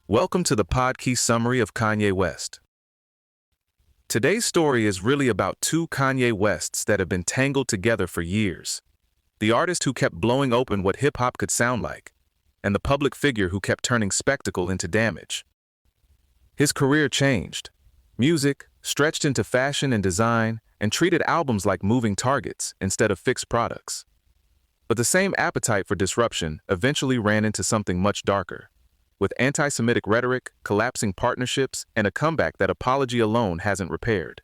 Welcome to the podcast summary of Kanye West. Today's story is really about two Kanye Wests that have been tangled together for years. The artist who kept blowing open what hip-hop could sound like, and the public figure who kept turning spectacle into damage. His career changed. Music stretched into fashion and design and treated albums like moving targets instead of fixed products. But the same appetite for disruption eventually ran into something much darker, with antisemitic rhetoric, collapsing partnerships, and a comeback that apology alone hasn't repaired.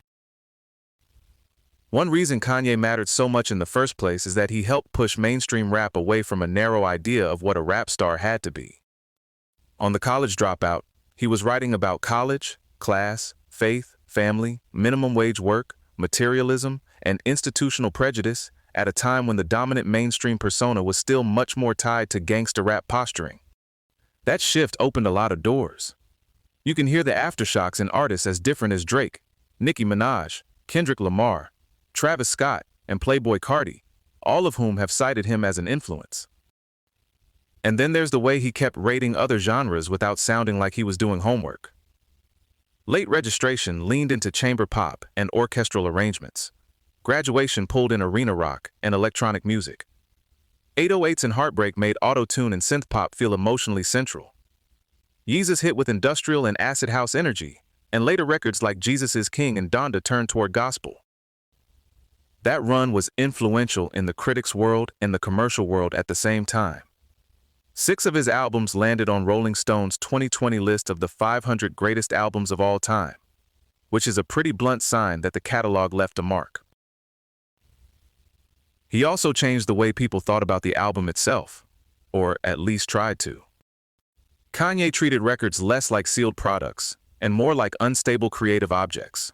One reason Kanye mattered so much in the first place is that he helped push mainstream rap away from a narrow idea of what a rap star had to be. On The College Dropout, he was writing about college, class, faith, family, minimum wage work, materialism, and institutional prejudice at a time when the dominant mainstream persona was still much more tied to gangsta rap posturing. That shift opened a lot of doors. You can hear the aftershocks in artists as different as Drake, Nicki Minaj, Kendrick Lamar, Travis Scott, and Playboi Carti, all of whom have cited him as an influence. And then there's the way he kept raiding other genres without sounding like he was doing homework. Late Registration leaned into chamber pop and orchestral arrangements. Graduation pulled in arena rock and electronic music. 808s and Heartbreak made auto-tune and synth-pop feel emotionally central. Yeezus hit with industrial and acid house energy, and later records like Jesus is King and Donda turned toward gospel. That run was influential in the critics' world and the commercial world at the same time. 6 of his albums landed on Rolling Stone's 2020 list of the 500 greatest albums of all time, which is a pretty blunt sign that the catalog left a mark. He also changed the way people thought about the album itself, or at least tried to. Kanye treated records less like sealed products and more like unstable creative objects.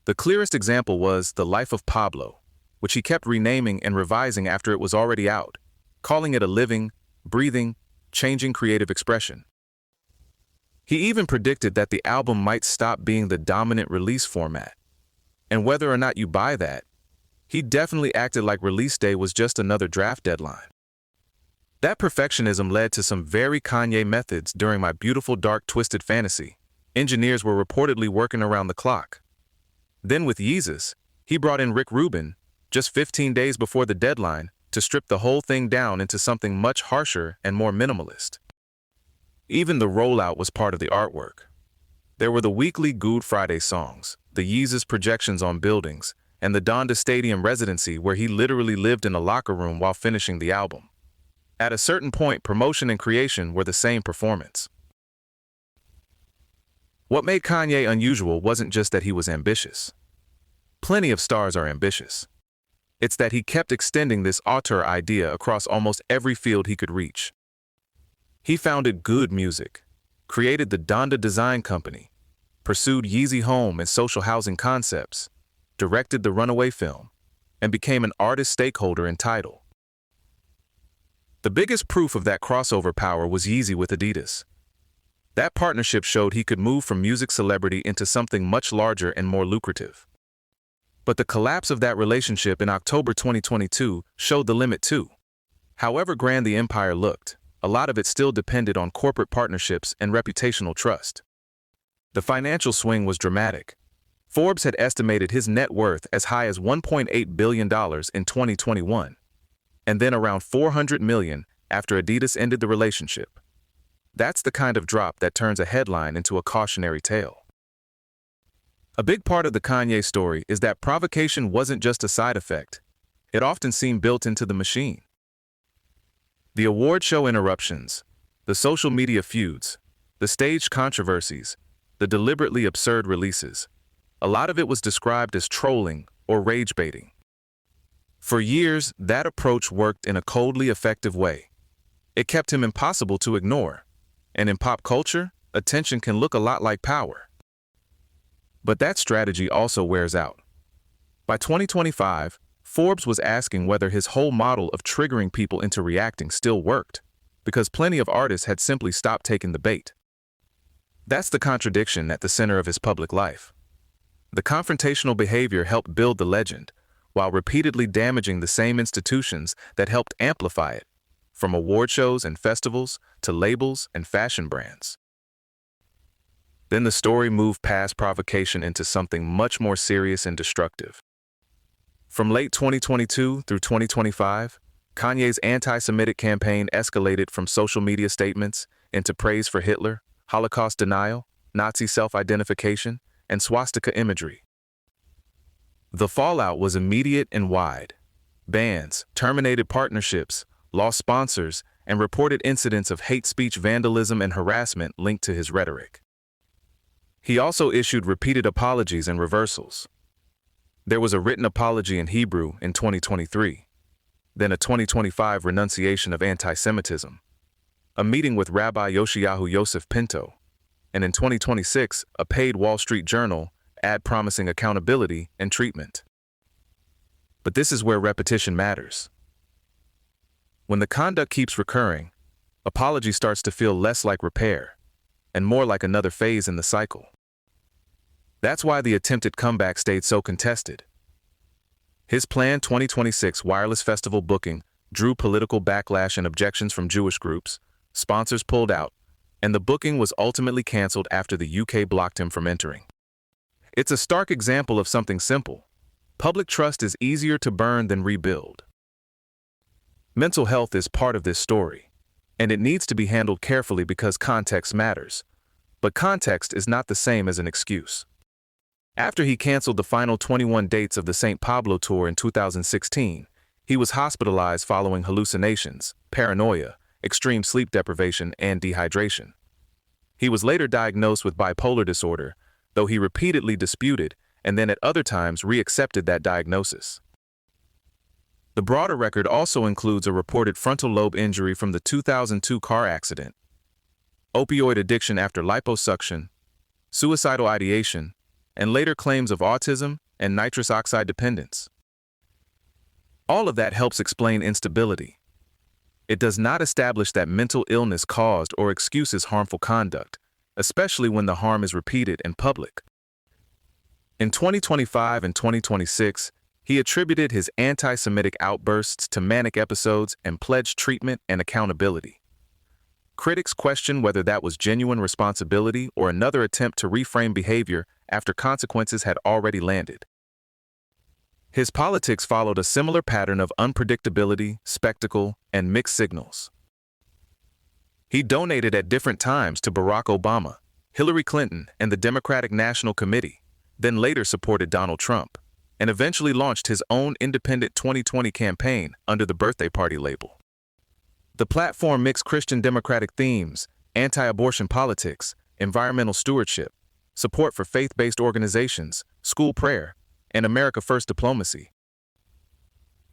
The clearest example was The Life of Pablo, which he kept renaming and revising after it was already out, calling it a living, breathing, changing creative expression. He even predicted that the album might stop being the dominant release format. And whether or not you buy that, he definitely acted like release day was just another draft deadline. That perfectionism led to some very Kanye methods during My Beautiful Dark Twisted Fantasy. Engineers were reportedly working around the clock. Then with Yeezus, he brought in Rick Rubin, just 15 days before the deadline, to strip the whole thing down into something much harsher and more minimalist. Even the rollout was part of the artwork. There were the weekly Good Friday songs, the Yeezus projections on buildings, and the Donda Stadium residency where he literally lived in a locker room while finishing the album. At a certain point, promotion and creation were the same performance. What made Kanye unusual wasn't just that he was ambitious. Plenty of stars are ambitious. It's that he kept extending this auteur idea across almost every field he could reach. He founded Good Music, created the Donda Design Company, pursued Yeezy Home and social housing concepts, directed the Runaway film, and became an artist stakeholder in Tidal. The biggest proof of that crossover power was Yeezy with Adidas. That partnership showed he could move from music celebrity into something much larger and more lucrative. But the collapse of that relationship in October 2022 showed the limit too. However grand the empire looked, a lot of it still depended on corporate partnerships and reputational trust. The financial swing was dramatic. Forbes had estimated his net worth as high as $1.8 billion in 2021, and then around $400 million after Adidas ended the relationship. That's the kind of drop that turns a headline into a cautionary tale. A big part of the Kanye story is that provocation wasn't just a side effect. It often seemed built into the machine. The award show interruptions, the social media feuds, the staged controversies, the deliberately absurd releases. A lot of it was described as trolling or rage baiting. For years, that approach worked in a coldly effective way. It kept him impossible to ignore. And in pop culture, attention can look a lot like power. But that strategy also wears out. By 2025, Forbes was asking whether his whole model of triggering people into reacting still worked, because plenty of artists had simply stopped taking the bait. That's the contradiction at the center of his public life. The confrontational behavior helped build the legend, while repeatedly damaging the same institutions that helped amplify it, from award shows and festivals to labels and fashion brands. Then the story moved past provocation into something much more serious and destructive. From late 2022 through 2025, Kanye's anti-Semitic campaign escalated from social media statements into praise for Hitler, Holocaust denial, Nazi self-identification, and swastika imagery. The fallout was immediate and wide. Bans, terminated partnerships, lost sponsors, and reported incidents of hate speech vandalism and harassment linked to his rhetoric. He also issued repeated apologies and reversals. There was a written apology in Hebrew in 2023, then a 2025 renunciation of antisemitism, a meeting with Rabbi Yoshiyahu Yosef Pinto, and in 2026, a paid Wall Street Journal ad promising accountability and treatment. But this is where repetition matters. When the conduct keeps recurring, apology starts to feel less like repair and more like another phase in the cycle. That's why the attempted comeback stayed so contested. His planned 2026 wireless festival booking drew political backlash and objections from Jewish groups, sponsors pulled out, and the booking was ultimately canceled after the UK blocked him from entering. It's a stark example of something simple. Public trust is easier to burn than rebuild. Mental health is part of this story, and it needs to be handled carefully because context matters. But context is not the same as an excuse. After he canceled the final 21 dates of the St. Pablo tour in 2016, he was hospitalized following hallucinations, paranoia, extreme sleep deprivation, and dehydration. He was later diagnosed with bipolar disorder, though he repeatedly disputed and then at other times re-accepted that diagnosis. The broader record also includes a reported frontal lobe injury from the 2002 car accident, opioid addiction after liposuction, suicidal ideation, and later claims of autism and nitrous oxide dependence. All of that helps explain instability. It does not establish that mental illness caused or excuses harmful conduct, especially when the harm is repeated and public. In 2025 and 2026, he attributed his anti-Semitic outbursts to manic episodes and pledged treatment and accountability. Critics question whether that was genuine responsibility or another attempt to reframe behavior after consequences had already landed. His politics followed a similar pattern of unpredictability, spectacle, and mixed signals. He donated at different times to Barack Obama, Hillary Clinton, and the Democratic National Committee, then later supported Donald Trump, and eventually launched his own independent 2020 campaign under the birthday party label. The platform mixed Christian democratic themes, anti-abortion politics, environmental stewardship, support for faith-based organizations, school prayer, and America First diplomacy.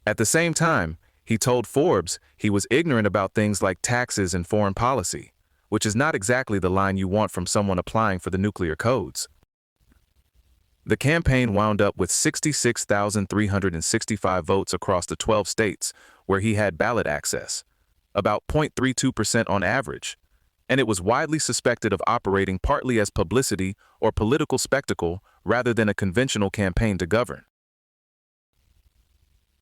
At the same time, he told Forbes he was ignorant about things like taxes and foreign policy, which is not exactly the line you want from someone applying for the nuclear codes. The campaign wound up with 66,365 votes across the 12 states where he had ballot access, about 0.32% on average, and it was widely suspected of operating partly as publicity or political spectacle rather than a conventional campaign to govern.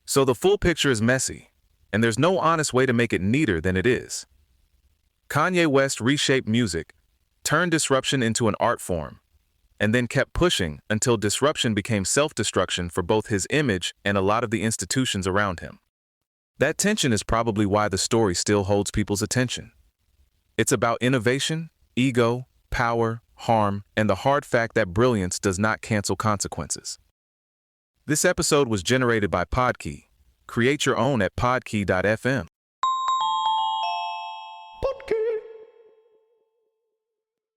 So the full picture is messy, and there's no honest way to make it neater than it is. Kanye West reshaped music, turned disruption into an art form, and then kept pushing until disruption became self-destruction for both his image and a lot of the institutions around him. That tension is probably why the story still holds people's attention. It's about innovation, ego, power, harm, and the hard fact that brilliance does not cancel consequences. This episode was generated by Podkey. Create your own at podkey.fm.